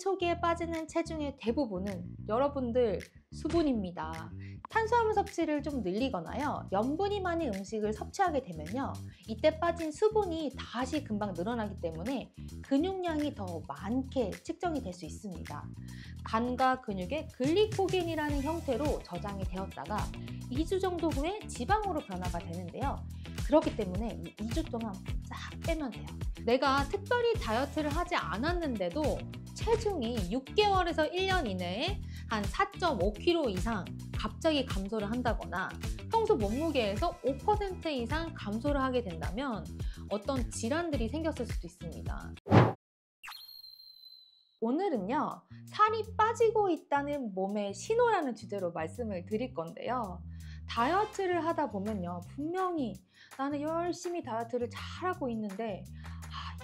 초기에 빠지는 체중의 대부분은 여러분들 수분입니다. 탄수화물 섭취를 좀 늘리거나요, 염분이 많은 음식을 섭취하게 되면요, 이때 빠진 수분이 다시 금방 늘어나기 때문에 근육량이 더 많게 측정이 될 수 있습니다. 간과 근육의 글리코겐이라는 형태로 저장이 되었다가 2주 정도 후에 지방으로 변화가 되는데요. 그렇기 때문에 2주 동안 싹 빼면 돼요. 내가 특별히 다이어트를 하지 않았는데도 체중이 6개월에서 1년 이내에 한 4.5kg 이상 갑자기 감소를 한다거나 평소 몸무게에서 5% 이상 감소를 하게 된다면 어떤 질환들이 생겼을 수도 있습니다. 오늘은요, 살이 빠지고 있다는 몸의 신호라는 주제로 말씀을 드릴 건데요. 다이어트를 하다 보면요, 분명히 나는 열심히 다이어트를 잘하고 있는데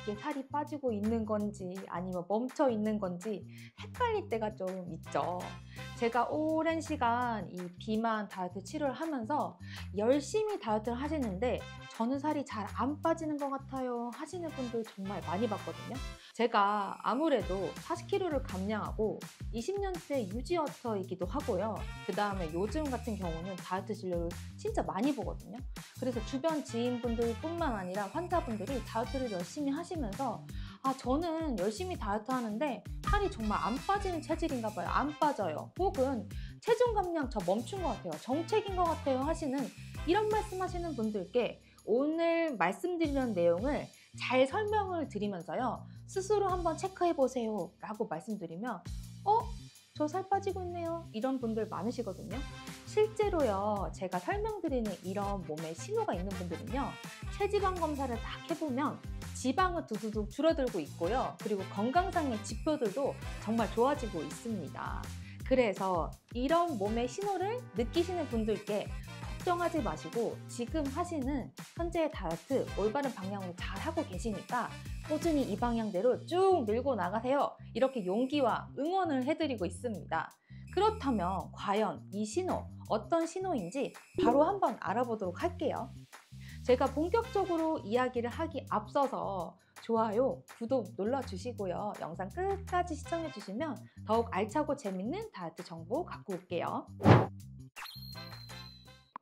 이게 살이 빠지고 있는 건지 아니면 멈춰 있는 건지 헷갈릴 때가 좀 있죠. 제가 오랜 시간 이 비만 다이어트 치료를 하면서 열심히 다이어트를 하시는데 저는 살이 잘 안 빠지는 것 같아요 하시는 분들 정말 많이 봤거든요. 제가 아무래도 40kg를 감량하고 20년째 유지어터이기도 하고요. 그 다음에 요즘 같은 경우는 다이어트 진료를 진짜 많이 보거든요. 그래서 주변 지인분들 뿐만 아니라 환자분들이 다이어트를 열심히 하시면서 저는 열심히 다이어트 하는데 살이 정말 안 빠지는 체질인가 봐요. 안 빠져요. 혹은 체중 감량 저 멈춘 것 같아요. 정체인 것 같아요 하시는 이런 말씀하시는 분들께 오늘 말씀드리는 내용을 잘 설명을 드리면서요, 스스로 한번 체크해 보세요 라고 말씀드리면 저 살 빠지고 있네요 이런 분들 많으시거든요. 실제로요, 제가 설명드리는 이런 몸에 신호가 있는 분들은요, 체지방 검사를 딱 해보면 지방은 두두둑 줄어들고 있고요, 그리고 건강상의 지표들도 정말 좋아지고 있습니다. 그래서 이런 몸의 신호를 느끼시는 분들께 걱정하지 마시고 지금 하시는 현재의 다이어트 올바른 방향으로 잘 하고 계시니까 꾸준히 이 방향대로 쭉 밀고 나가세요. 이렇게 용기와 응원을 해드리고 있습니다. 그렇다면 과연 이 신호 어떤 신호인지 바로 한번 알아보도록 할게요. 제가 본격적으로 이야기를 하기 앞서서 좋아요, 구독 눌러주시고요. 영상 끝까지 시청해주시면 더욱 알차고 재밌는 다이어트 정보 갖고 올게요.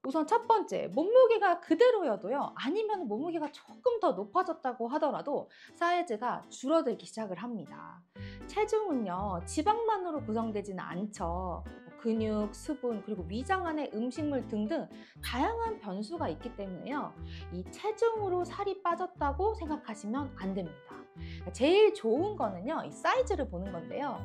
우선 첫 번째, 몸무게가 그대로여도요, 아니면 몸무게가 조금 더 높아졌다고 하더라도 사이즈가 줄어들기 시작을 합니다. 체중은요, 지방만으로 구성되지는 않죠. 근육, 수분, 그리고 위장 안의 음식물 등등 다양한 변수가 있기 때문에요, 이 체중으로 살이 빠졌다고 생각하시면 안 됩니다. 제일 좋은 거는요, 이 사이즈를 보는 건데요.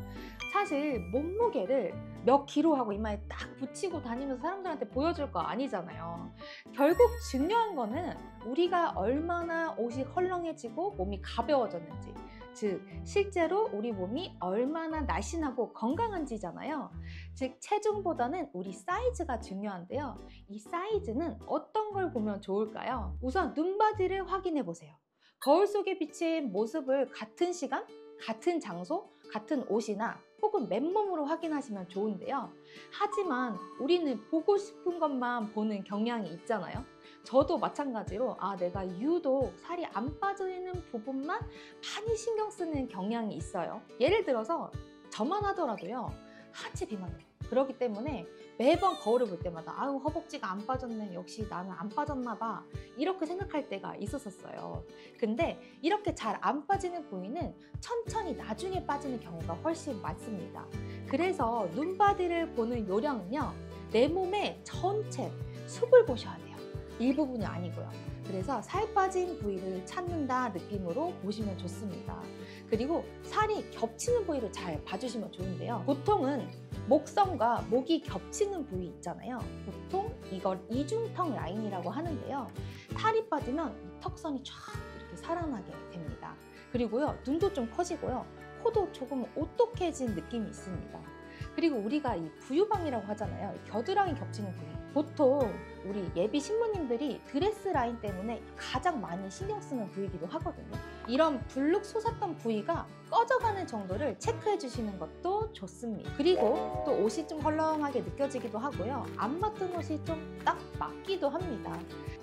사실 몸무게를 몇 킬로 하고 이마에 딱 붙이고 다니면서 사람들한테 보여줄 거 아니잖아요. 결국 중요한 거는 우리가 얼마나 옷이 헐렁해지고 몸이 가벼워졌는지, 즉 실제로 우리 몸이 얼마나 날씬하고 건강한지잖아요. 즉 체중보다는 우리 사이즈가 중요한데요. 이 사이즈는 어떤 걸 보면 좋을까요? 우선 눈바디를 확인해 보세요. 거울 속에 비친 모습을 같은 시간, 같은 장소, 같은 옷이나 혹은 맨몸으로 확인하시면 좋은데요. 하지만 우리는 보고 싶은 것만 보는 경향이 있잖아요. 저도 마찬가지로 내가 유독 살이 안 빠지는 부분만 많이 신경 쓰는 경향이 있어요. 예를 들어서 저만 하더라도요, 하체 비만이에요. 그렇기 때문에 매번 거울을 볼 때마다 허벅지가 안 빠졌네, 역시 나는 안 빠졌나 봐, 이렇게 생각할 때가 있었어요. 근데 이렇게 잘 안 빠지는 부위는 천천히 나중에 빠지는 경우가 훨씬 많습니다. 그래서 눈바디를 보는 요령은요, 내 몸의 전체 숲을 보셔야 돼요. 일부분이 아니고요. 그래서 살 빠진 부위를 찾는다 느낌으로 보시면 좋습니다. 그리고 살이 겹치는 부위를 잘 봐주시면 좋은데요. 보통은 목선과 목이 겹치는 부위 있잖아요. 보통 이걸 이중턱 라인이라고 하는데요. 살이 빠지면 이 턱선이 쫙 이렇게 살아나게 됩니다. 그리고요, 눈도 좀 커지고요, 코도 조금 오똑해진 느낌이 있습니다. 그리고 우리가 이 부유방이라고 하잖아요. 겨드랑이 겹치는 부위. 보통 우리 예비 신부님들이 드레스 라인 때문에 가장 많이 신경 쓰는 부위이기도 하거든요. 이런 불룩 솟았던 부위가 꺼져가는 정도를 체크해 주시는 것도 좋습니다. 그리고 또 옷이 좀 헐렁하게 느껴지기도 하고요, 안 맞던 옷이 좀 딱 맞기도 합니다.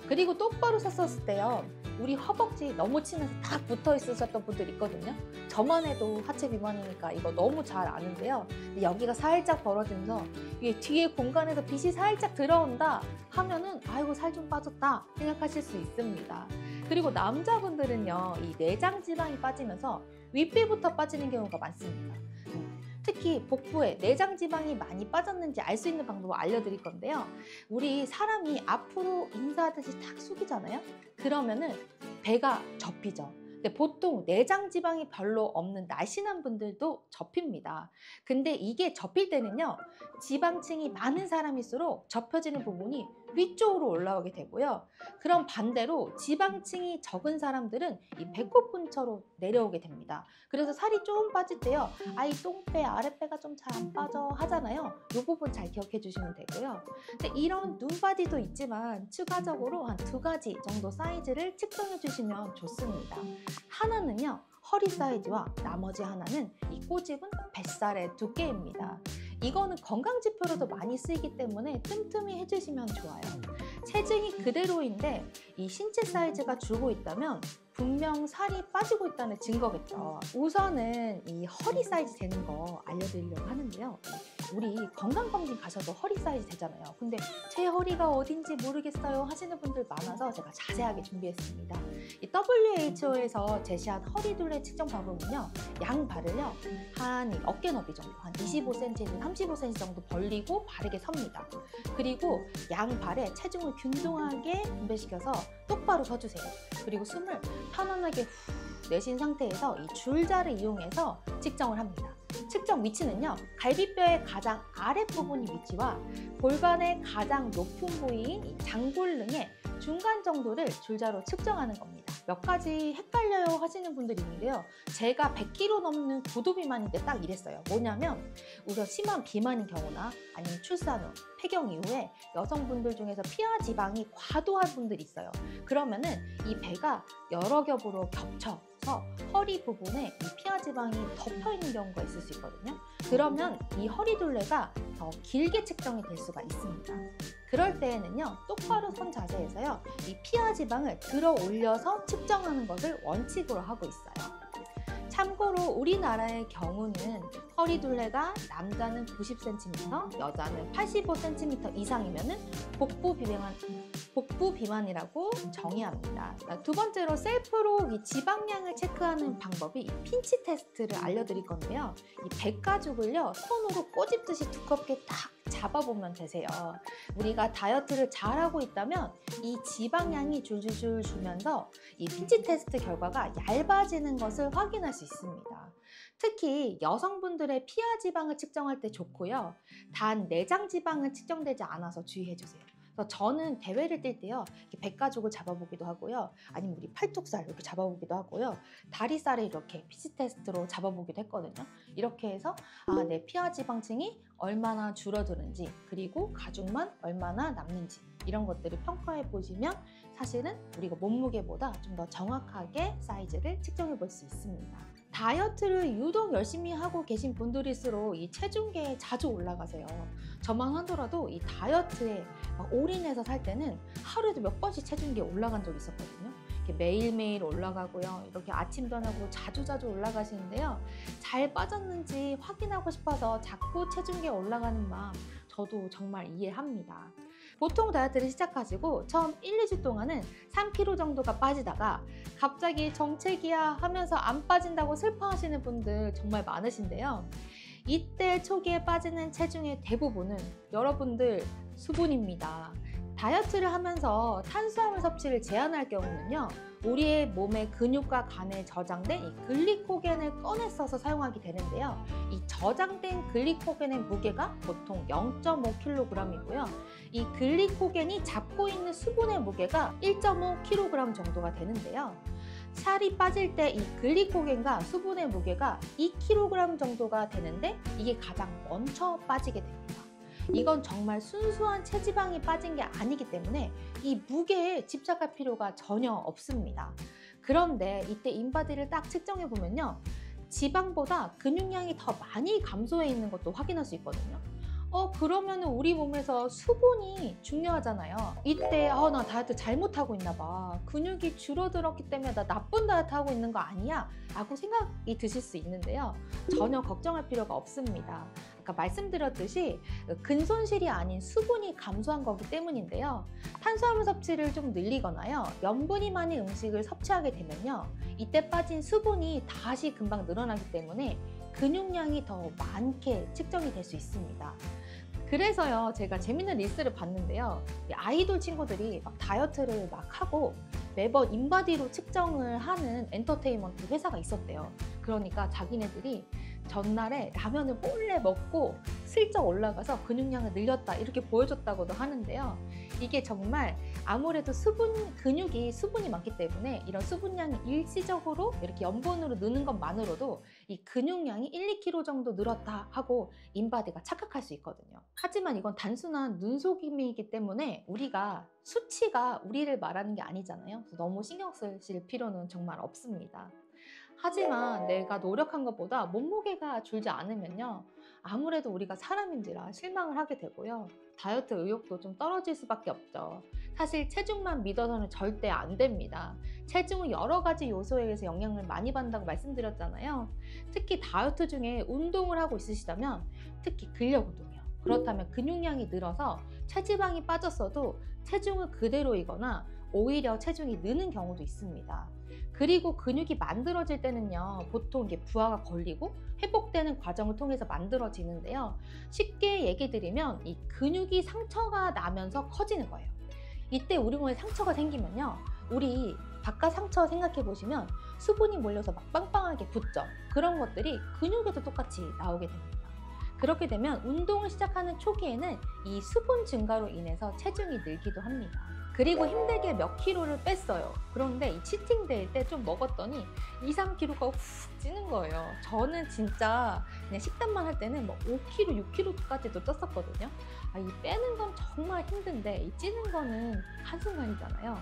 그리고 똑바로 섰을 때요, 우리 허벅지 너무 치면서 딱 붙어 있으셨던 분들 있거든요. 저만 해도 하체 비만이니까 이거 너무 잘 아는데요. 근데 여기가 살짝 벌어지면서 이게 뒤에 공간에서 빛이 살짝 들어온다 하면은 아이고 살 좀 빠졌다 생각하실 수 있습니다. 그리고 남자분들은요, 이 내장 지방이 빠지면서 윗배부터 빠지는 경우가 많습니다. 특히 복부에 내장 지방이 많이 빠졌는지 알 수 있는 방법을 알려드릴 건데요. 우리 사람이 앞으로 인사하듯이 탁 숙이잖아요. 그러면은 배가 접히죠. 근데 보통 내장 지방이 별로 없는 날씬한 분들도 접힙니다. 근데 이게 접힐 때는요, 지방층이 많은 사람일수록 접혀지는 부분이 위쪽으로 올라오게 되고요. 그럼 반대로 지방층이 적은 사람들은 이 배꼽근처로 내려오게 됩니다. 그래서 살이 좀 빠질 때요, 이 똥배, 아랫배가 좀 잘 안 빠져 하잖아요. 이 부분 잘 기억해 주시면 되고요. 근데 이런 눈바디도 있지만 추가적으로 한 2가지 정도 사이즈를 측정해 주시면 좋습니다. 하나는요, 허리 사이즈와 나머지 하나는 이 꼬집은 뱃살의 두께입니다. 이거는 건강 지표로도 많이 쓰이기 때문에 틈틈이 해주시면 좋아요. 체중이 그대로인데 이 신체 사이즈가 줄고 있다면 분명 살이 빠지고 있다는 증거겠죠. 우선은 이 허리 사이즈 재는 거 알려드리려고 하는데요. 우리 건강검진 가셔도 허리 사이즈 되잖아요. 근데 제 허리가 어딘지 모르겠어요 하시는 분들 많아서 제가 자세하게 준비했습니다. 이 WHO에서 제시한 허리 둘레 측정 방법은요, 양발을요 한 어깨 너비 정도, 한 25cm에서 35cm 정도 벌리고 바르게 섭니다. 그리고 양발에 체중을 균등하게 분배시켜서 똑바로 서주세요. 그리고 숨을 편안하게 후 내쉰 상태에서 이 줄자를 이용해서 측정을 합니다. 측정 위치는요, 갈비뼈의 가장 아랫부분이 위치와 골반의 가장 높은 부위인 이 장골릉의 중간 정도를 줄자로 측정하는 겁니다. 몇 가지 헷갈려요 하시는 분들이 있는데요. 제가 100kg 넘는 고도 비만인데 딱 이랬어요. 뭐냐면 우선 심한 비만인 경우나 아니면 출산 후, 폐경 이후에 여성분들 중에서 피하 지방이 과도한 분들이 있어요. 그러면은 이 배가 여러 겹으로 겹쳐서 허리 부분에 이 피하 지방이 덮여 있는 경우가 있을 수 있거든요. 그러면 이 허리 둘레가 더 길게 측정이 될 수가 있습니다. 그럴 때에는요, 똑바로 선 자세에서요, 이 피하 지방을 들어 올려서 측정하는 것을 원칙으로 하고 있어요. 참고로 우리나라의 경우는 허리 둘레가 남자는 90cm, 여자는 85cm 이상이면 복부 비만이라고 정의합니다. 두 번째로 셀프로 이 지방량을 체크하는 방법이 이 핀치 테스트를 알려드릴 건데요. 이 백가죽을요, 손으로 꼬집듯이 두껍게 딱 잡아보면 되세요. 우리가 다이어트를 잘하고 있다면 이 지방량이 줄줄줄 줄면서 이 핀치 테스트 결과가 얇아지는 것을 확인할 수 있습니다. 특히 여성분들의 피하 지방을 측정할 때 좋고요. 단 내장 지방은 측정되지 않아서 주의해주세요. 저는 대회를 뛸 때요, 백가죽을 잡아보기도 하고요, 아니면 우리 팔뚝살 이렇게 잡아보기도 하고요, 다리살을 이렇게 피치 테스트로 잡아보기도 했거든요. 이렇게 해서 내 피하 지방층이 얼마나 줄어드는지, 그리고 가죽만 얼마나 남는지, 이런 것들을 평가해 보시면 사실은 우리가 몸무게보다 좀 더 정확하게 사이즈를 측정해 볼 수 있습니다. 다이어트를 유독 열심히 하고 계신 분들일수록 이 체중계에 자주 올라가세요. 저만 하더라도 이 다이어트에 올인해서 살 때는 하루에도 몇 번씩 체중계에 올라간 적이 있었거든요. 이렇게 매일매일 올라가고요. 이렇게 아침 저녁으로 자주자주 올라가시는데요. 잘 빠졌는지 확인하고 싶어서 자꾸 체중계에 올라가는 마음, 저도 정말 이해합니다. 보통 다이어트를 시작하시고 처음 1, 2주 동안은 3kg 정도가 빠지다가 갑자기 정체기야 하면서 안 빠진다고 슬퍼하시는 분들 정말 많으신데요. 이때 초기에 빠지는 체중의 대부분은 여러분들 수분입니다. 다이어트를 하면서 탄수화물 섭취를 제한할 경우는요, 우리의 몸의 근육과 간에 저장된 이 글리코겐을 꺼내 써서 사용하게 되는데요. 이 저장된 글리코겐의 무게가 보통 0.5kg이고요. 이 글리코겐이 잡고 있는 수분의 무게가 1.5kg 정도가 되는데요. 살이 빠질 때 이 글리코겐과 수분의 무게가 2kg 정도가 되는데 이게 가장 먼저 빠지게 됩니다. 이건 정말 순수한 체지방이 빠진 게 아니기 때문에 이 무게에 집착할 필요가 전혀 없습니다. 그런데 이때 인바디를 딱 측정해 보면요, 지방보다 근육량이 더 많이 감소해 있는 것도 확인할 수 있거든요. 그러면은 우리 몸에서 수분이 중요하잖아요. 이때 나 다이어트 잘못하고 있나 봐. 근육이 줄어들었기 때문에 나 나쁜 다이어트 하고 있는 거 아니야? 라고 생각이 드실 수 있는데요. 전혀 걱정할 필요가 없습니다. 아까 말씀드렸듯이 근손실이 아닌 수분이 감소한 거기 때문인데요. 탄수화물 섭취를 좀 늘리거나요. 염분이 많은 음식을 섭취하게 되면요. 이때 빠진 수분이 다시 금방 늘어나기 때문에 근육량이 더 많게 측정이 될 수 있습니다. 그래서요, 제가 재밌는 릴스를 봤는데요. 아이돌 친구들이 막 다이어트를 막 하고 매번 인바디로 측정을 하는 엔터테인먼트 회사가 있었대요. 그러니까 자기네들이 전날에 라면을 몰래 먹고 슬쩍 올라가서 근육량을 늘렸다 이렇게 보여줬다고도 하는데요. 이게 정말 아무래도 근육이 수분이 많기 때문에 이런 수분량이 일시적으로 이렇게 염분으로 느는 것만으로도 이 근육량이 1, 2kg 정도 늘었다 하고 인바디가 착각할 수 있거든요. 하지만 이건 단순한 눈속임이기 때문에 우리가 수치가 우리를 말하는 게 아니잖아요. 그래서 너무 신경 쓰실 필요는 정말 없습니다. 하지만 내가 노력한 것보다 몸무게가 줄지 않으면요. 아무래도 우리가 사람인지라 실망을 하게 되고요. 다이어트 의욕도 좀 떨어질 수밖에 없죠. 사실 체중만 믿어서는 절대 안 됩니다. 체중은 여러 가지 요소에 의해서 영향을 많이 받는다고 말씀드렸잖아요. 특히 다이어트 중에 운동을 하고 있으시다면 특히 근력 운동이요. 그렇다면 근육량이 늘어서 체지방이 빠졌어도 체중은 그대로이거나 오히려 체중이 느는 경우도 있습니다. 그리고 근육이 만들어질 때는요, 보통 이게 부하가 걸리고 회복되는 과정을 통해서 만들어지는데요. 쉽게 얘기 드리면 이 근육이 상처가 나면서 커지는 거예요. 이때 우리 몸에 상처가 생기면요, 우리 바깥 상처 생각해 보시면 수분이 몰려서 막 빵빵하게 붙죠. 그런 것들이 근육에도 똑같이 나오게 됩니다. 그렇게 되면 운동을 시작하는 초기에는 이 수분 증가로 인해서 체중이 늘기도 합니다. 그리고 힘들게 몇 킬로를 뺐어요. 그런데 이 치팅데이 때 좀 먹었더니 2, 3kg가 훅 찌는 거예요. 저는 진짜 그냥 식단만 할 때는 뭐 5kg, 6kg까지도 쪘었거든요. 이 빼는 건 정말 힘든데 이 찌는 거는 한순간이잖아요.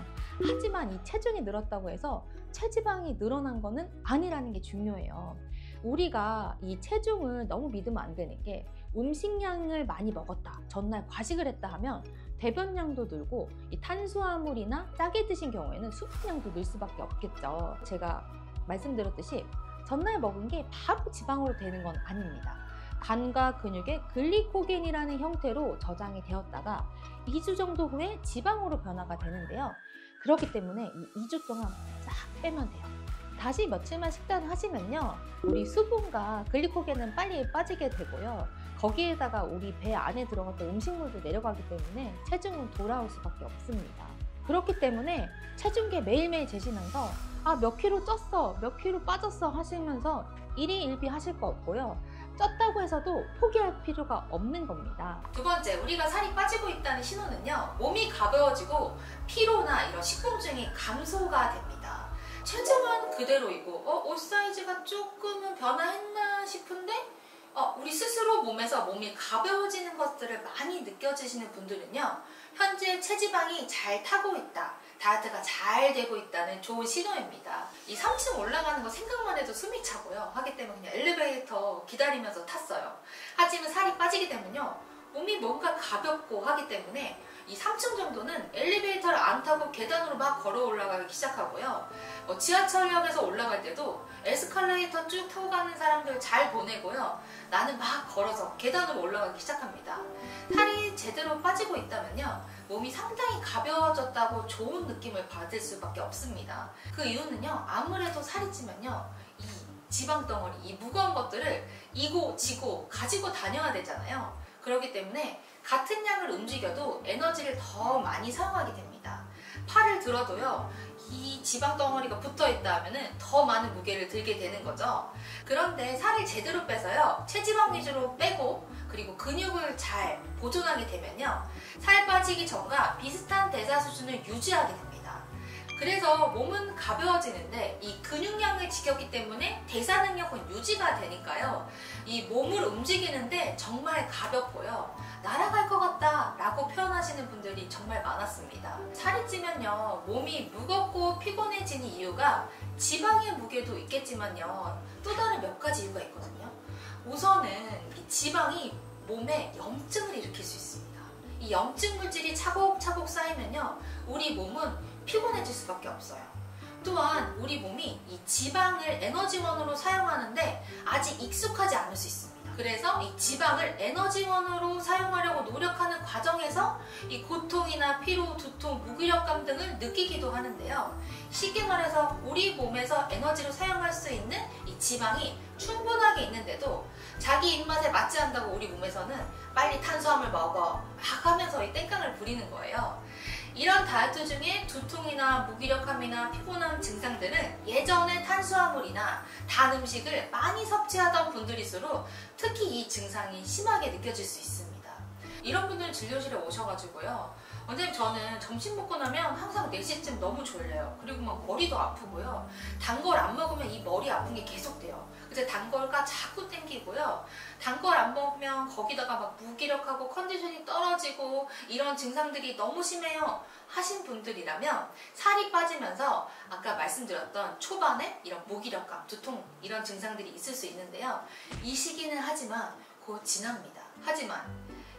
하지만 이 체중이 늘었다고 해서 체지방이 늘어난 거는 아니라는 게 중요해요. 우리가 이 체중을 너무 믿으면 안 되는 게 음식량을 많이 먹었다, 전날 과식을 했다 하면 대변량도 늘고 이 탄수화물이나 짜게 드신 경우에는 수분량도 늘 수밖에 없겠죠. 제가 말씀드렸듯이 전날 먹은 게 바로 지방으로 되는 건 아닙니다. 간과 근육에 글리코겐이라는 형태로 저장이 되었다가 2주 정도 후에 지방으로 변화가 되는데요. 그렇기 때문에 이 2주 동안 쫙 빼면 돼요. 다시 며칠만 식단을 하시면요, 우리 수분과 글리코겐은 빨리 빠지게 되고요. 거기에다가 우리 배 안에 들어갔던 음식물도 내려가기 때문에 체중은 돌아올 수밖에 없습니다. 그렇기 때문에 체중계 매일매일 재시면서 몇 킬로 쪘어, 몇 킬로 빠졌어 하시면서 일희일비 하실 거 없고요. 쪘다고 해서도 포기할 필요가 없는 겁니다. 두 번째, 우리가 살이 빠지고 있다는 신호는요, 몸이 가벼워지고 피로나 이런 식곤증이 감소가 됩니다. 체중은 그대로이고 옷 사이즈가 조금은 변화했나 싶은데 우리 스스로 몸이 가벼워지는 것들을 많이 느껴지시는 분들은요, 현재 체지방이 잘 타고 있다, 다이어트가 잘 되고 있다는 좋은 신호입니다. 이 3층 올라가는 거 생각만 해도 숨이 차고요. 하기 때문에 그냥 엘리베이터 기다리면서 탔어요. 하지만 살이 빠지게 되면요, 몸이 뭔가 가볍고 하기 때문에 이 3층 정도는 엘리베이터를 안 타고 계단으로 막 걸어 올라가기 시작하고요. 지하철역에서 올라갈 때도 에스컬레이터 쭉 타고 가는 사람들 잘 보내고요. 나는 막 걸어서 계단으로 올라가기 시작합니다. 살이 제대로 빠지고 있다면요, 몸이 상당히 가벼워졌다고 좋은 느낌을 받을 수밖에 없습니다. 그 이유는요, 아무래도 살이 찌면요, 이 지방덩어리, 이 무거운 것들을 이고 지고 가지고 다녀야 되잖아요. 그렇기 때문에 같은 양을 움직여도 에너지를 더 많이 사용하게 됩니다. 팔을 들어도요, 이 지방 덩어리가 붙어 있다 하면은 더 많은 무게를 들게 되는 거죠. 그런데 살을 제대로 빼서요, 체지방 위주로 빼고 그리고 근육을 잘 보존하게 되면요, 살 빠지기 전과 비슷한 대사 수준을 유지하게 됩니다. 그래서 몸은 가벼워지는데 이 근육량을 지켰기 때문에 대사 능력은 유지가 되니까요, 이 몸을 움직이는데 정말 가볍고요, 날아갈 것 같다 라고 표현하시는 분들이 정말 많았습니다. 살이 찌면요, 몸이 무겁고 피곤해지는 이유가 지방의 무게도 있겠지만요, 또 다른 몇 가지 이유가 있거든요. 우선은 이 지방이 몸에 염증을 일으킬 수 있습니다. 이 염증 물질이 차곡차곡 쌓이면요, 우리 몸은 피곤해질 수밖에 없어요. 또한 우리 몸이 이 지방을 에너지원으로 사용하는데 아직 익숙하지 않을 수 있습니다. 그래서 이 지방을 에너지원으로 사용하려고 노력하는 과정에서 이 고통이나 피로, 두통, 무기력감 등을 느끼기도 하는데요. 쉽게 말해서 우리 몸에서 에너지로 사용할 수 있는 이 지방이 충분하게 있는데도 자기 입맛에 맞지 않는다고 우리 몸에서는 빨리 탄수화물 먹어 막 하면서 이 땡깡을 부리는 거예요. 이런 다이어트 중에 두통이나 무기력함이나 피곤함 증상들은 예전에 탄수화물이나 단 음식을 많이 섭취하던 분들일수록 특히 이 증상이 심하게 느껴질 수 있습니다. 이런 분들은 진료실에 오셔가지고요, 원장님 저는 점심 먹고 나면 항상 4시쯤 너무 졸려요. 그리고 막 머리도 아프고요. 단 걸 안 먹으면 이 머리 아픈 게 계속돼요. 그래서 단 걸가 자꾸 땡기고요. 단 걸 안 먹으면 거기다가 막 무기력하고 컨디션이 떨어지고 이런 증상들이 너무 심해요 하신 분들이라면 살이 빠지면서 아까 말씀드렸던 초반에 이런 무기력감, 두통 이런 증상들이 있을 수 있는데요. 이 시기는 하지만 곧 지납니다. 하지만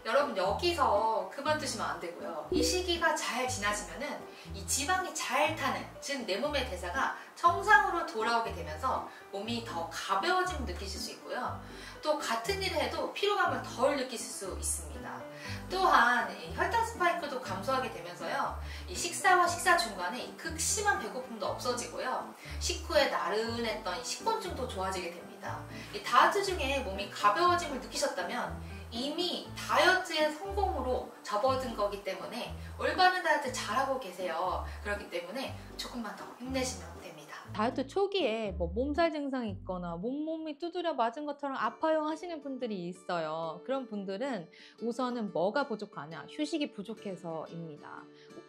여러분 여기서 그만두시면 안 되고요. 이 시기가 잘 지나지면은 이 지방이 잘 타는, 즉 내 몸의 대사가 정상으로 돌아오게 되면서 몸이 더 가벼워짐을 느끼실 수 있고요. 또 같은 일을 해도 피로감을 덜 느끼실 수 있습니다. 또한 이 혈당 스파이크도 감소하게 되면서요, 이 식사와 식사 중간에 이 극심한 배고픔도 없어지고요, 식후에 나른했던 이 식곤증도 좋아지게 됩니다. 이 다이어트 중에 몸이 가벼워짐을 느끼셨다면 이미 다이어트의 성공으로 접어든 거기 때문에 올바른 다이어트 잘하고 계세요. 그렇기 때문에 조금만 더 힘내시면 됩니다. 다이어트 초기에 뭐 몸살 증상이 있거나 몸이 두드려 맞은 것처럼 아파요 하시는 분들이 있어요. 그런 분들은 우선은 뭐가 부족하냐? 휴식이 부족해서입니다.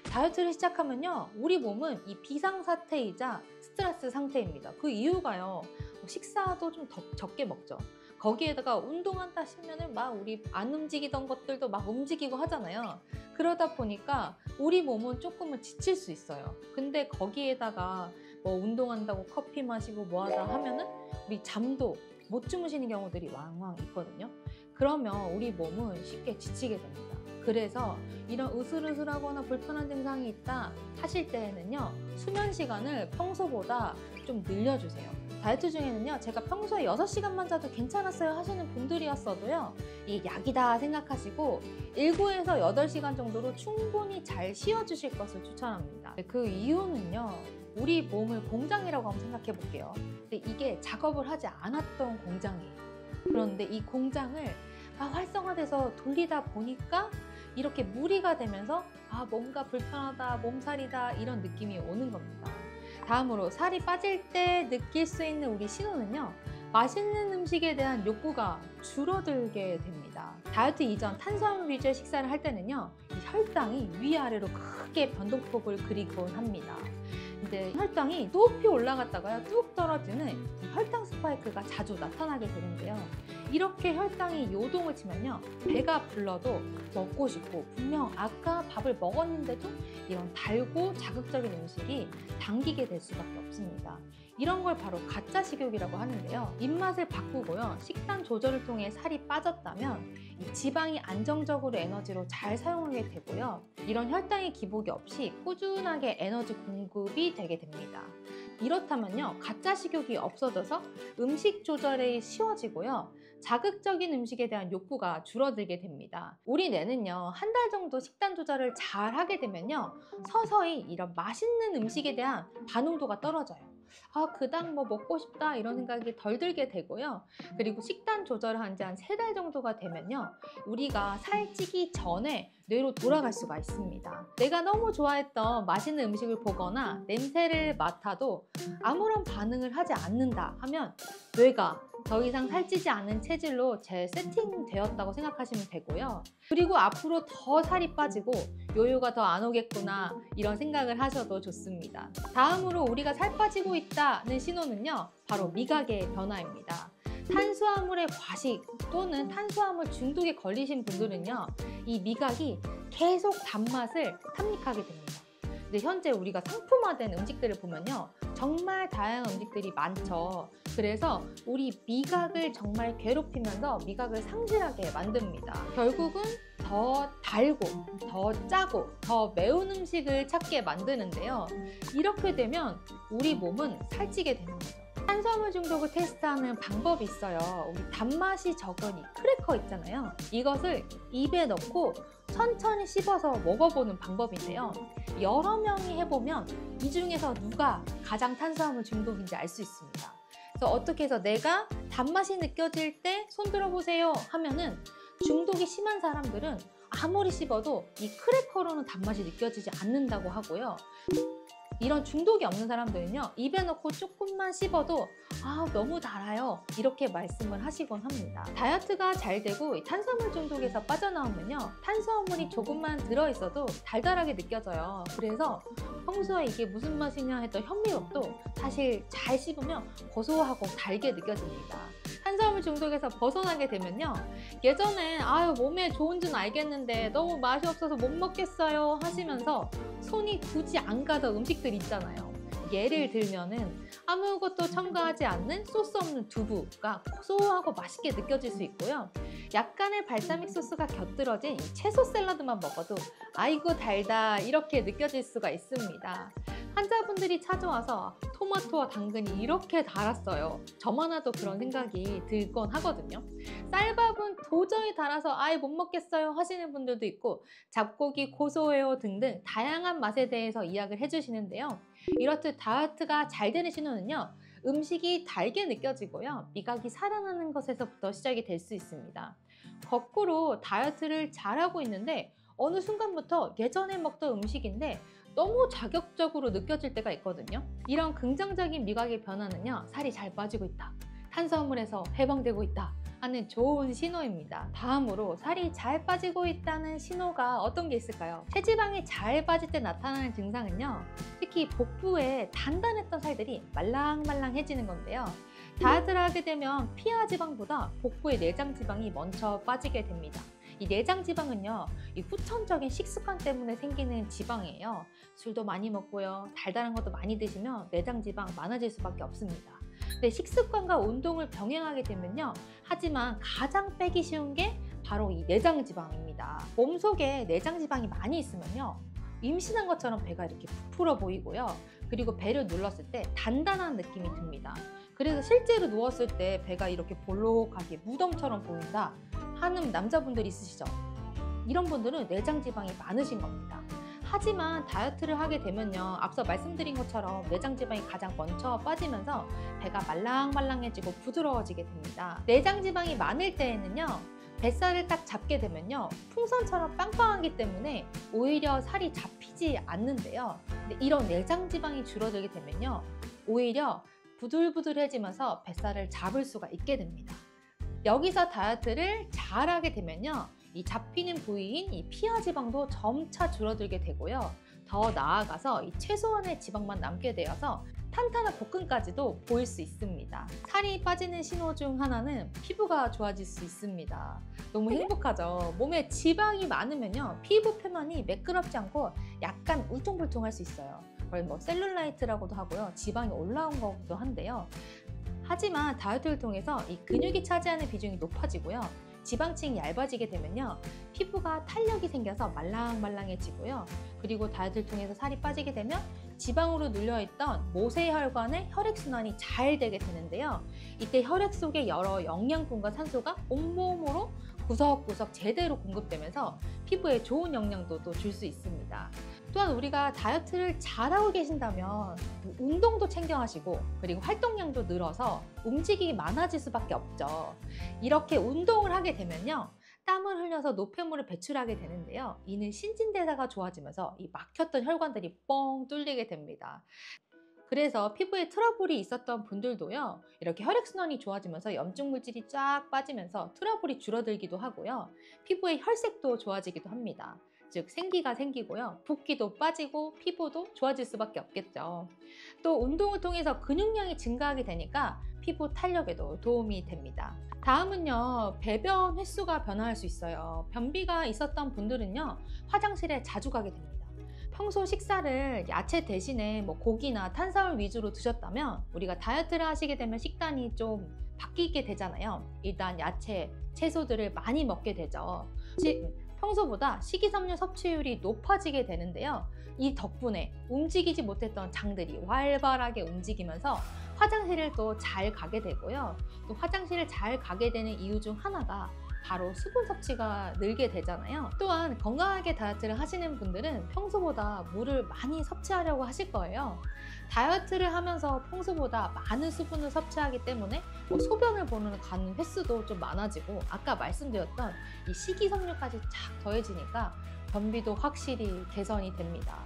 다이어트를 시작하면요, 우리 몸은 이 비상사태이자 스트레스 상태입니다. 그 이유가요, 식사도 좀 적게 먹죠. 거기에다가 운동한다 싶으면은 막 우리 안 움직이던 것들도 막 움직이고 하잖아요. 그러다 보니까 우리 몸은 조금은 지칠 수 있어요. 근데 거기에다가 뭐 운동한다고 커피 마시고 뭐 하자 하면은 우리 잠도 못 주무시는 경우들이 왕왕 있거든요. 그러면 우리 몸은 쉽게 지치게 됩니다. 그래서 이런 으슬으슬하거나 불편한 증상이 있다 하실 때에는요, 수면 시간을 평소보다 좀 늘려주세요. 다이어트 중에는요, 제가 평소에 6시간만 자도 괜찮았어요 하시는 분들이었어도요, 이게 약이다 생각하시고 7에서 8시간 정도로 충분히 잘 쉬어주실 것을 추천합니다. 그 이유는요, 우리 몸을 공장이라고 한번 생각해 볼게요. 근데 이게 작업을 하지 않았던 공장이에요. 그런데 이 공장을 활성화돼서 돌리다 보니까 이렇게 무리가 되면서 뭔가 불편하다, 몸살이다 이런 느낌이 오는 겁니다. 다음으로 살이 빠질 때 느낄 수 있는 우리 신호는요, 맛있는 음식에 대한 욕구가 줄어들게 됩니다. 다이어트 이전 탄수화물 위주의 식사를 할 때는요, 이 혈당이 위아래로 크게 변동폭을 그리곤 합니다. 근데 혈당이 높이 올라갔다가요, 뚝 떨어지는 이 혈당 스파이크가 자주 나타나게 되는데요. 이렇게 혈당이 요동을 치면요, 배가 불러도 먹고 싶고, 분명 아까 밥을 먹었는데도 이런 달고 자극적인 음식이 당기게 될 수밖에 없습니다. 이런 걸 바로 가짜 식욕이라고 하는데요. 입맛을 바꾸고요, 식단 조절을 통해 살이 빠졌다면 이 지방이 안정적으로 에너지로 잘 사용하게 되고요, 이런 혈당의 기복이 없이 꾸준하게 에너지 공급이 되게 됩니다. 이렇다면요, 가짜 식욕이 없어져서 음식 조절이 쉬워지고요, 자극적인 음식에 대한 욕구가 줄어들게 됩니다. 우리 뇌는요, 한 달 정도 식단 조절을 잘 하게 되면요, 서서히 이런 맛있는 음식에 대한 반응도가 떨어져요. 그당 뭐 먹고 싶다 이런 생각이 덜 들게 되고요. 그리고 식단 조절을 한 지 한 3달 정도가 되면요, 우리가 살찌기 전에 뇌로 돌아갈 수가 있습니다. 내가 너무 좋아했던 맛있는 음식을 보거나 냄새를 맡아도 아무런 반응을 하지 않는다 하면 뇌가 더 이상 살찌지 않은 체질로 재세팅되었다고 생각하시면 되고요. 그리고 앞으로 더 살이 빠지고 요요가 더 안 오겠구나 이런 생각을 하셔도 좋습니다. 다음으로 우리가 살 빠지고 있다는 신호는요, 바로 미각의 변화입니다. 탄수화물의 과식 또는 탄수화물 중독에 걸리신 분들은요, 이 미각이 계속 단맛을 탐닉하게 됩니다. 근데 현재 우리가 상품화된 음식들을 보면요, 정말 다양한 음식들이 많죠. 그래서 우리 미각을 정말 괴롭히면서 미각을 상실하게 만듭니다. 결국은 더 달고, 더 짜고, 더 매운 음식을 찾게 만드는데요. 이렇게 되면 우리 몸은 살찌게 되는 거죠. 탄수화물 중독을 테스트하는 방법이 있어요. 우리 단맛이 적은 이 크래커 있잖아요. 이것을 입에 넣고 천천히 씹어서 먹어보는 방법인데요. 여러 명이 해보면 이 중에서 누가 가장 탄수화물 중독인지 알 수 있습니다. 그래서 어떻게 해서 내가 단맛이 느껴질 때 손 들어보세요 하면은 중독이 심한 사람들은 아무리 씹어도 이 크래커로는 단맛이 느껴지지 않는다고 하고요. 이런 중독이 없는 사람들은요, 입에 넣고 조금만 씹어도 너무 달아요, 이렇게 말씀을 하시곤 합니다. 다이어트가 잘 되고 이 탄수화물 중독에서 빠져나오면요, 탄수화물이 조금만 들어있어도 달달하게 느껴져요. 그래서 평소에 이게 무슨 맛이냐 했던 현미밥도 사실 잘 씹으면 고소하고 달게 느껴집니다. 탄수화물 중독에서 벗어나게 되면요, 예전에 몸에 좋은 줄 알겠는데 너무 맛이 없어서 못 먹겠어요 하시면서 손이 굳이 안 가던 음식들 있잖아요. 예를 들면은 아무것도 첨가하지 않는 소스 없는 두부가 고소하고 맛있게 느껴질 수 있고요. 약간의 발사믹 소스가 곁들여진 이 채소 샐러드만 먹어도 아이고 달다 이렇게 느껴질 수가 있습니다. 환자분들이 찾아와서 토마토와 당근이 이렇게 달았어요, 저만 해도 그런 생각이 들곤 하거든요. 쌀밥은 도저히 달아서 아예 못 먹겠어요 하시는 분들도 있고, 잡곡이 고소해요 등등 다양한 맛에 대해서 이야기를 해주시는데요. 이렇듯 다이어트가 잘 되는 신호는요, 음식이 달게 느껴지고요, 미각이 살아나는 것에서부터 시작이 될 수 있습니다. 거꾸로 다이어트를 잘하고 있는데 어느 순간부터 예전에 먹던 음식인데 너무 자극적으로 느껴질 때가 있거든요. 이런 긍정적인 미각의 변화는요, 살이 잘 빠지고 있다, 탄수화물에서 해방되고 있다 하는 좋은 신호입니다. 다음으로 살이 잘 빠지고 있다는 신호가 어떤 게 있을까요? 체지방이 잘 빠질 때 나타나는 증상은요, 특히 복부에 단단했던 살들이 말랑말랑해지는 건데요. 다이어트를 하게 되면 피하 지방보다 복부의 내장 지방이 먼저 빠지게 됩니다. 이 내장 지방은요, 이 후천적인 식습관 때문에 생기는 지방이에요. 술도 많이 먹고요, 달달한 것도 많이 드시면 내장 지방 많아질 수밖에 없습니다. 근데 식습관과 운동을 병행하게 되면요, 하지만 가장 빼기 쉬운 게 바로 이 내장 지방입니다. 몸속에 내장 지방이 많이 있으면요, 임신한 것처럼 배가 이렇게 부풀어 보이고요, 그리고 배를 눌렀을 때 단단한 느낌이 듭니다. 그래서 실제로 누웠을 때 배가 이렇게 볼록하게 무덤처럼 보인다 하는 남자분들이 있으시죠? 이런 분들은 내장 지방이 많으신 겁니다. 하지만 다이어트를 하게 되면요, 앞서 말씀드린 것처럼 내장 지방이 가장 먼저 빠지면서 배가 말랑말랑해지고 부드러워지게 됩니다. 내장 지방이 많을 때에는요, 뱃살을 딱 잡게 되면요, 풍선처럼 빵빵하기 때문에 오히려 살이 잡히지 않는데요. 근데 이런 내장 지방이 줄어들게 되면요, 오히려 부들부들해지면서 뱃살을 잡을 수가 있게 됩니다. 여기서 다이어트를 잘하게 되면요, 이 잡히는 부위인 이 피하 지방도 점차 줄어들게 되고요, 더 나아가서 이 최소한의 지방만 남게 되어서 탄탄한 복근까지도 보일 수 있습니다. 살이 빠지는 신호 중 하나는 피부가 좋아질 수 있습니다. 너무 행복하죠? 몸에 지방이 많으면요, 피부 표면이 매끄럽지 않고 약간 울퉁불퉁할 수 있어요. 그걸 셀룰라이트라고도 하고요, 지방이 올라온 거기도 한데요. 하지만 다이어트를 통해서 이 근육이 차지하는 비중이 높아지고요, 지방층이 얇아지게 되면요, 피부가 탄력이 생겨서 말랑말랑해지고요, 그리고 다이어트를 통해서 살이 빠지게 되면 지방으로 눌려있던 모세혈관의 혈액순환이 잘 되게 되는데요. 이때 혈액 속에 여러 영양분과 산소가 온몸으로 구석구석 제대로 공급되면서 피부에 좋은 영양도 또 줄 수 있습니다. 또한 우리가 다이어트를 잘하고 계신다면 운동도 챙겨 하시고, 그리고 활동량도 늘어서 움직임이 많아질 수밖에 없죠. 이렇게 운동을 하게 되면요, 땀을 흘려서 노폐물을 배출하게 되는데요, 이는 신진대사가 좋아지면서 이 막혔던 혈관들이 뻥 뚫리게 됩니다. 그래서 피부에 트러블이 있었던 분들도요, 이렇게 혈액순환이 좋아지면서 염증 물질이 쫙 빠지면서 트러블이 줄어들기도 하고요, 피부의 혈색도 좋아지기도 합니다. 즉 생기가 생기고요, 붓기도 빠지고 피부도 좋아질 수밖에 없겠죠. 또 운동을 통해서 근육량이 증가하게 되니까 피부 탄력에도 도움이 됩니다. 다음은요, 배변 횟수가 변화할 수 있어요. 변비가 있었던 분들은요, 화장실에 자주 가게 됩니다. 평소 식사를 야채 대신에 뭐 고기나 탄수화물 위주로 드셨다면 우리가 다이어트를 하시게 되면 식단이 좀 바뀌게 되잖아요. 일단 야채, 채소들을 많이 먹게 되죠. 평소보다 식이섬유 섭취율이 높아지게 되는데요. 이 덕분에 움직이지 못했던 장들이 활발하게 움직이면서 화장실을 또 잘 가게 되고요. 또 화장실을 잘 가게 되는 이유 중 하나가 바로 수분 섭취가 늘게 되잖아요. 또한 건강하게 다이어트를 하시는 분들은 평소보다 물을 많이 섭취하려고 하실 거예요. 다이어트를 하면서 평소보다 많은 수분을 섭취하기 때문에 소변을 보는 가는 횟수도 좀 많아지고, 아까 말씀드렸던 이 식이섬유까지 착 더해지니까 변비도 확실히 개선이 됩니다.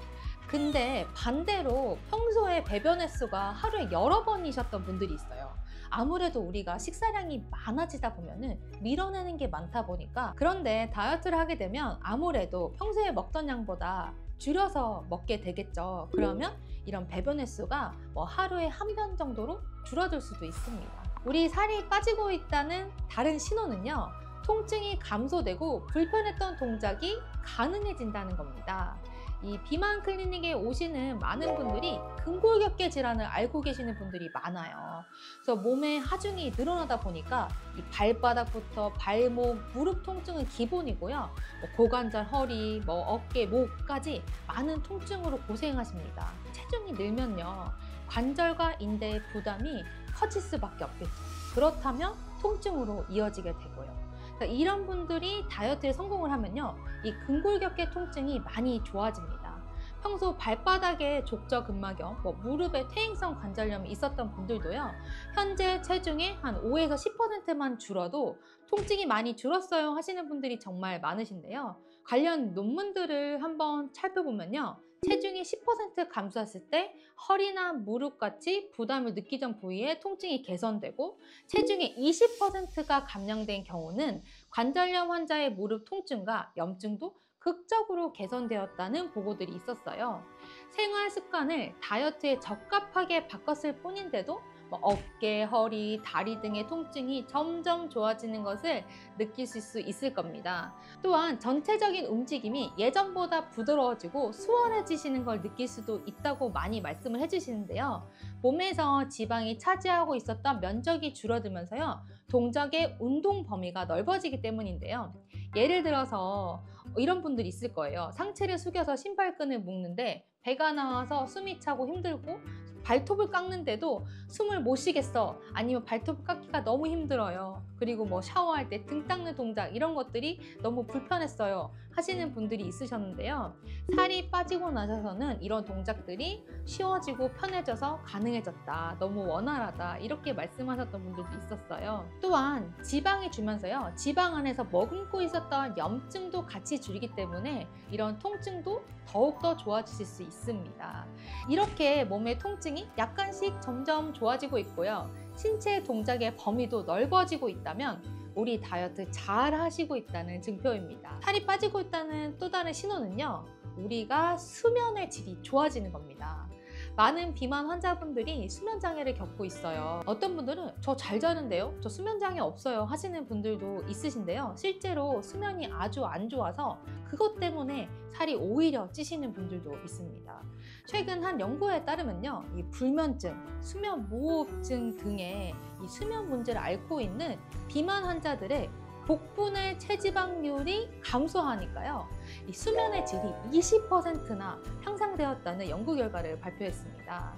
근데 반대로 평소에 배변 횟수가 하루에 여러 번이셨던 분들이 있어요. 아무래도 우리가 식사량이 많아지다 보면은 밀어내는 게 많다 보니까, 그런데 다이어트를 하게 되면 아무래도 평소에 먹던 양보다 줄여서 먹게 되겠죠. 그러면 이런 배변 횟수가 하루에 한 번 정도로 줄어들 수도 있습니다. 우리 살이 빠지고 있다는 다른 신호는요, 통증이 감소되고 불편했던 동작이 가능해진다는 겁니다. 이 비만 클리닉에 오시는 많은 분들이 근골격계 질환을 앓고 계시는 분들이 많아요. 그래서 몸의 하중이 늘어나다 보니까 이 발바닥부터 발목, 무릎 통증은 기본이고요. 고관절, 허리, 어깨, 목까지 많은 통증으로 고생하십니다. 체중이 늘면요, 관절과 인대의 부담이 커질 수밖에 없겠죠. 그렇다면 통증으로 이어지게 되고요. 그러니까 이런 분들이 다이어트에 성공을 하면요, 이 근골격계 통증이 많이 좋아집니다. 평소 발바닥에 족저근막염, 무릎에 퇴행성 관절염이 있었던 분들도요, 현재 체중의 한 5에서 10%만 줄어도 통증이 많이 줄었어요 하시는 분들이 정말 많으신데요. 관련 논문들을 한번 살펴보면요, 체중이 10% 감소했을 때 허리나 무릎같이 부담을 느끼던 부위에 통증이 개선되고, 체중의 20%가 감량된 경우는 관절염 환자의 무릎 통증과 염증도 극적으로 개선되었다는 보고들이 있었어요. 생활 습관을 다이어트에 적합하게 바꿨을 뿐인데도 어깨, 허리, 다리 등의 통증이 점점 좋아지는 것을 느끼실 수 있을 겁니다. 또한 전체적인 움직임이 예전보다 부드러워지고 수월해지시는 걸 느낄 수도 있다고 많이 말씀을 해주시는데요. 몸에서 지방이 차지하고 있었던 면적이 줄어들면서요, 동작의 운동 범위가 넓어지기 때문인데요. 예를 들어서 이런 분들이 있을 거예요. 상체를 숙여서 신발끈을 묶는데 배가 나와서 숨이 차고 힘들고, 발톱을 깎는데도 숨을 못 쉬겠어, 아니면 발톱 깎기가 너무 힘들어요, 그리고 샤워할 때 등 닦는 동작, 이런 것들이 너무 불편했어요 하시는 분들이 있으셨는데요. 살이 빠지고 나서는 이런 동작들이 쉬워지고 편해져서 가능해졌다, 너무 원활하다, 이렇게 말씀하셨던 분들도 있었어요. 또한 지방이 줄면서요, 지방 안에서 머금고 있었던 염증도 같이 줄이기 때문에 이런 통증도 더욱더 좋아지실 수 있습니다. 이렇게 몸의 통증이 약간씩 점점 좋아지고 있고요, 신체 동작의 범위도 넓어지고 있다면 우리 다이어트 잘 하시고 있다는 증표입니다. 살이 빠지고 있다는 또 다른 신호는요, 우리가 수면의 질이 좋아지는 겁니다. 많은 비만 환자분들이 수면 장애를 겪고 있어요. 어떤 분들은 저 잘 자는데요, 저 수면 장애 없어요 하시는 분들도 있으신데요. 실제로 수면이 아주 안 좋아서 그것 때문에 살이 오히려 찌시는 분들도 있습니다. 최근 한 연구에 따르면요, 이 불면증, 수면 무호흡증 등의 이 수면 문제를 앓고 있는 비만 환자들의 복부내 체지방률이 감소하니까요, 이 수면의 질이 20%나 향상되었다는 연구 결과를 발표했습니다.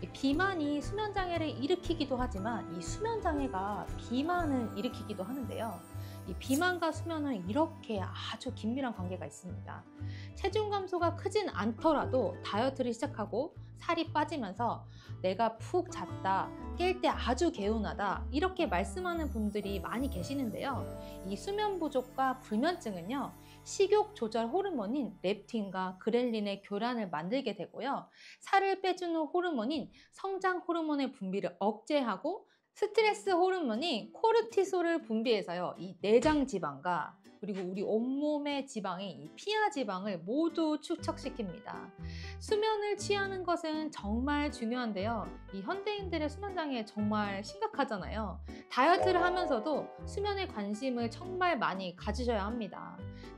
이 비만이 수면 장애를 일으키기도 하지만 이 수면 장애가 비만을 일으키기도 하는데요. 이 비만과 수면은 이렇게 아주 긴밀한 관계가 있습니다. 체중 감소가 크진 않더라도 다이어트를 시작하고 살이 빠지면서 내가 푹 잤다, 깰 때 아주 개운하다, 이렇게 말씀하는 분들이 많이 계시는데요. 이 수면 부족과 불면증은요, 식욕 조절 호르몬인 렙틴과 그렐린의 교란을 만들게 되고요, 살을 빼주는 호르몬인 성장 호르몬의 분비를 억제하고 스트레스 호르몬이 코르티솔을 분비해서요, 이 내장 지방과 그리고 우리 온몸의 지방인 이 피하 지방을 모두 축적시킵니다. 수면을 취하는 것은 정말 중요한데요. 이 현대인들의 수면 장애 정말 심각하잖아요. 다이어트를 하면서도 수면에 관심을 정말 많이 가지셔야 합니다.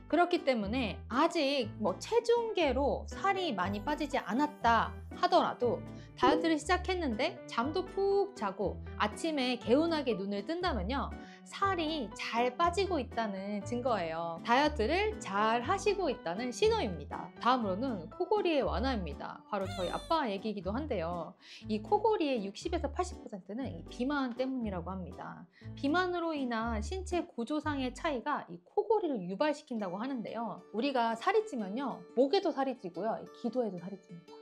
그렇기 때문에 아직 체중계로 살이 많이 빠지지 않았다 하더라도 다이어트를 시작했는데 잠도 푹 자고 아침에 개운하게 눈을 뜬다면요, 살이 잘 빠지고 있다는 증거예요. 다이어트를 잘 하시고 있다는 신호입니다. 다음으로는 코골이의 완화입니다. 바로 저희 아빠 얘기이기도 한데요. 이 코골이의 60에서 80%는 이 비만 때문이라고 합니다. 비만으로 인한 신체 구조상의 차이가 이 코골이를 유발시킨다고 하는데요. 우리가 살이 찌면요, 목에도 살이 찌고요, 기도에도 살이 찝니다.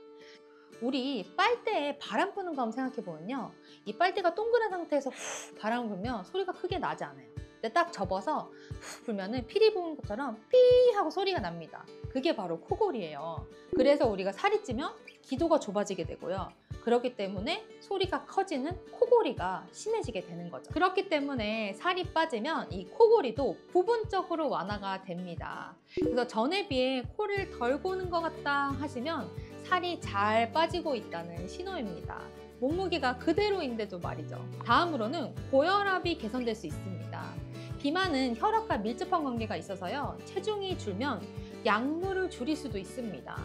우리 빨대에 바람 부는 거 한번 생각해보면요, 이 빨대가 동그란 상태에서 후 바람 불면 소리가 크게 나지 않아요. 근데 딱 접어서 후 불면은 피리 부는 것처럼 삐 하고 소리가 납니다. 그게 바로 코골이에요. 그래서 우리가 살이 찌면 기도가 좁아지게 되고요, 그렇기 때문에 소리가 커지는 코골이가 심해지게 되는 거죠. 그렇기 때문에 살이 빠지면 이 코골이도 부분적으로 완화가 됩니다. 그래서 전에 비해 코를 덜 고는 것 같다 하시면 살이 잘 빠지고 있다는 신호입니다. 몸무게가 그대로인데도 말이죠. 다음으로는 고혈압이 개선될 수 있습니다. 비만은 혈압과 밀접한 관계가 있어서요, 체중이 줄면 약물을 줄일 수도 있습니다.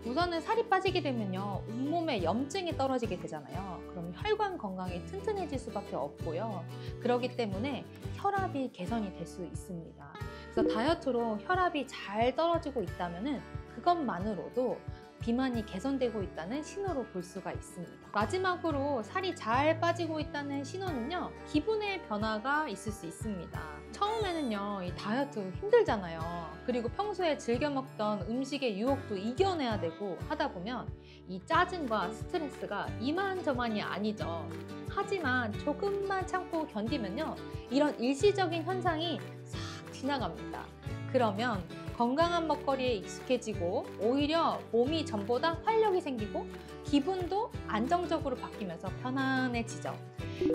우선은 살이 빠지게 되면요, 온몸에 염증이 떨어지게 되잖아요. 그럼 혈관 건강이 튼튼해질 수밖에 없고요. 그렇기 때문에 혈압이 개선이 될 수 있습니다. 그래서 다이어트로 혈압이 잘 떨어지고 있다면 그것만으로도 비만이 개선되고 있다는 신호로 볼 수가 있습니다. 마지막으로 살이 잘 빠지고 있다는 신호는요, 기분의 변화가 있을 수 있습니다. 처음에는요, 이 다이어트 힘들잖아요. 그리고 평소에 즐겨 먹던 음식의 유혹도 이겨내야 되고 하다 보면 이 짜증과 스트레스가 이만저만이 아니죠. 하지만 조금만 참고 견디면요, 이런 일시적인 현상이 싹 지나갑니다. 그러면 건강한 먹거리에 익숙해지고 오히려 몸이 전보다 활력이 생기고 기분도 안정적으로 바뀌면서 편안해지죠.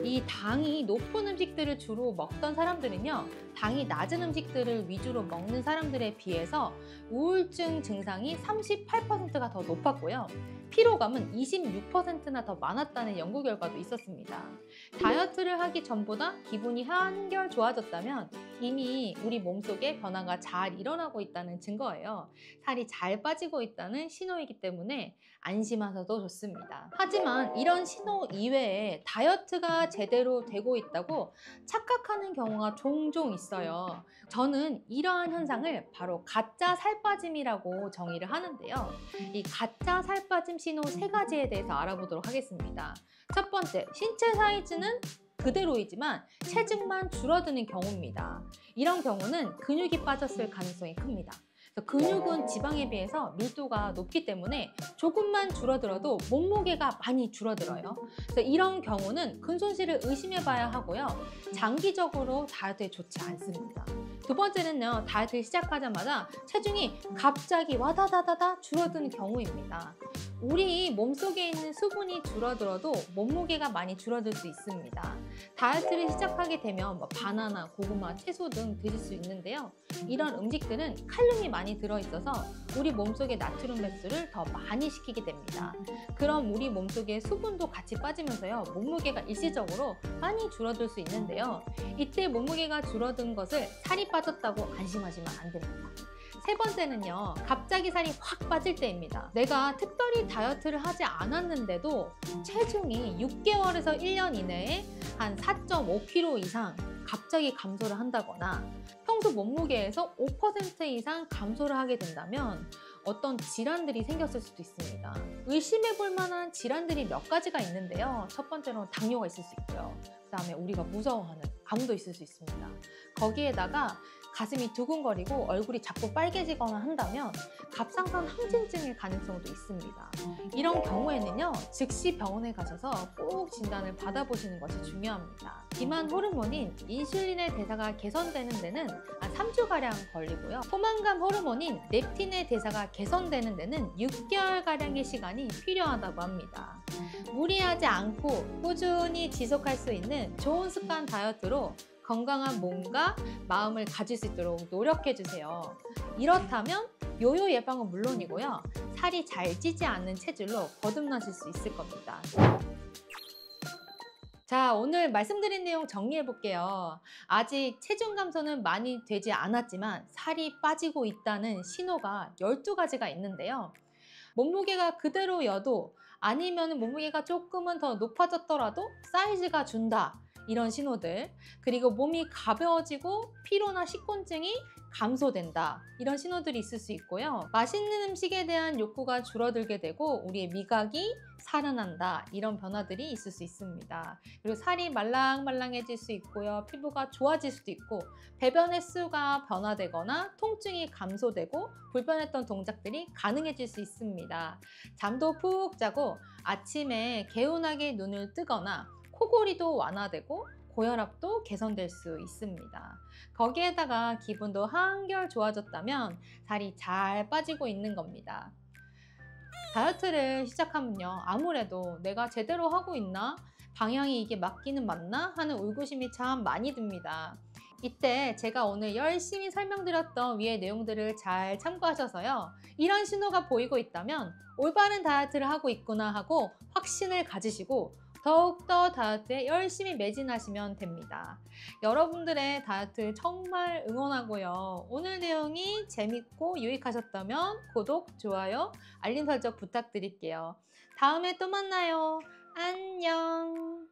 이 당이 높은 음식들을 주로 먹던 사람들은요, 당이 낮은 음식들을 위주로 먹는 사람들에 비해서 우울증 증상이 38%가 더 높았고요, 피로감은 26%나 더 많았다는 연구 결과도 있었습니다. 다이어트를 하기 전보다 기분이 한결 좋아졌다면 이미 우리 몸속에 변화가 잘 일어나고 있다는 증거예요. 살이 잘 빠지고 있다는 신호이기 때문에 안심하셔도 좋습니다. 하지만 이런 신호 이외에 다이어트가 제대로 되고 있다고 착각하는 경우가 종종 있어요. 저는 이러한 현상을 바로 가짜 살빠짐이라고 정의를 하는데요. 이 가짜 살빠짐 신호 3가지에 대해서 알아보도록 하겠습니다. 첫 번째, 신체 사이즈는 그대로이지만 체중만 줄어드는 경우입니다. 이런 경우는 근육이 빠졌을 가능성이 큽니다. 근육은 지방에 비해서 밀도가 높기 때문에 조금만 줄어들어도 몸무게가 많이 줄어들어요. 그래서 이런 경우는 근손실을 의심해 봐야 하고요, 장기적으로 다이어트에 좋지 않습니다. 두 번째는요, 다이어트를 시작하자마자 체중이 갑자기 와다다다다 줄어드는 경우입니다. 우리 몸속에 있는 수분이 줄어들어도 몸무게가 많이 줄어들 수 있습니다. 다이어트를 시작하게 되면 바나나, 고구마, 채소 등 드실 수 있는데요, 이런 음식들은 칼륨이 많이 들어있어서 우리 몸속의 나트륨 배출을 더 많이 시키게 됩니다. 그럼 우리 몸속의 수분도 같이 빠지면서요, 몸무게가 일시적으로 많이 줄어들 수 있는데요, 이때 몸무게가 줄어든 것을 살이 빠졌다고 안심하시면 안 됩니다. 세 번째는요, 갑자기 살이 확 빠질 때입니다. 내가 특별히 다이어트를 하지 않았는데도 체중이 6개월에서 1년 이내에 한 4.5kg 이상 갑자기 감소를 한다거나 평소 몸무게에서 5% 이상 감소를 하게 된다면 어떤 질환들이 생겼을 수도 있습니다. 의심해 볼 만한 질환들이 몇 가지가 있는데요. 첫 번째로는 당뇨가 있을 수 있고요. 그 다음에 우리가 무서워하는 암도 있을 수 있습니다. 거기에다가 가슴이 두근거리고 얼굴이 자꾸 빨개지거나 한다면 갑상선 항진증일 가능성도 있습니다. 이런 경우에는요, 즉시 병원에 가셔서 꼭 진단을 받아보시는 것이 중요합니다. 비만 호르몬인 인슐린의 대사가 개선되는 데는 한 3주가량 걸리고요. 포만감 호르몬인 렙틴의 대사가 개선되는 데는 6개월가량의 시간이 필요하다고 합니다. 무리하지 않고 꾸준히 지속할 수 있는 좋은 습관 다이어트로 건강한 몸과 마음을 가질 수 있도록 노력해주세요. 이렇다면 요요 예방은 물론이고요. 살이 잘 찌지 않는 체질로 거듭나실 수 있을 겁니다. 자, 오늘 말씀드린 내용 정리해 볼게요. 아직 체중 감소는 많이 되지 않았지만 살이 빠지고 있다는 신호가 12가지가 있는데요. 몸무게가 그대로여도 아니면 몸무게가 조금은 더 높아졌더라도 사이즈가 준다. 이런 신호들, 그리고 몸이 가벼워지고 피로나 식곤증이 감소된다. 이런 신호들이 있을 수 있고요. 맛있는 음식에 대한 욕구가 줄어들게 되고 우리의 미각이 살아난다. 이런 변화들이 있을 수 있습니다. 그리고 살이 말랑말랑해질 수 있고요. 피부가 좋아질 수도 있고 배변 횟수가 변화되거나 통증이 감소되고 불편했던 동작들이 가능해질 수 있습니다. 잠도 푹 자고 아침에 개운하게 눈을 뜨거나 코골이도 완화되고 고혈압도 개선될 수 있습니다. 거기에다가 기분도 한결 좋아졌다면 살이 잘 빠지고 있는 겁니다. 다이어트를 시작하면요, 아무래도 내가 제대로 하고 있나? 방향이 이게 맞기는 맞나? 하는 의구심이 참 많이 듭니다. 이때 제가 오늘 열심히 설명드렸던 위의 내용들을 잘 참고하셔서요, 이런 신호가 보이고 있다면 올바른 다이어트를 하고 있구나 하고 확신을 가지시고 더욱더 다이어트에 열심히 매진하시면 됩니다. 여러분들의 다이어트 정말 응원하고요. 오늘 내용이 재밌고 유익하셨다면 구독, 좋아요, 알림 설정 부탁드릴게요. 다음에 또 만나요. 안녕.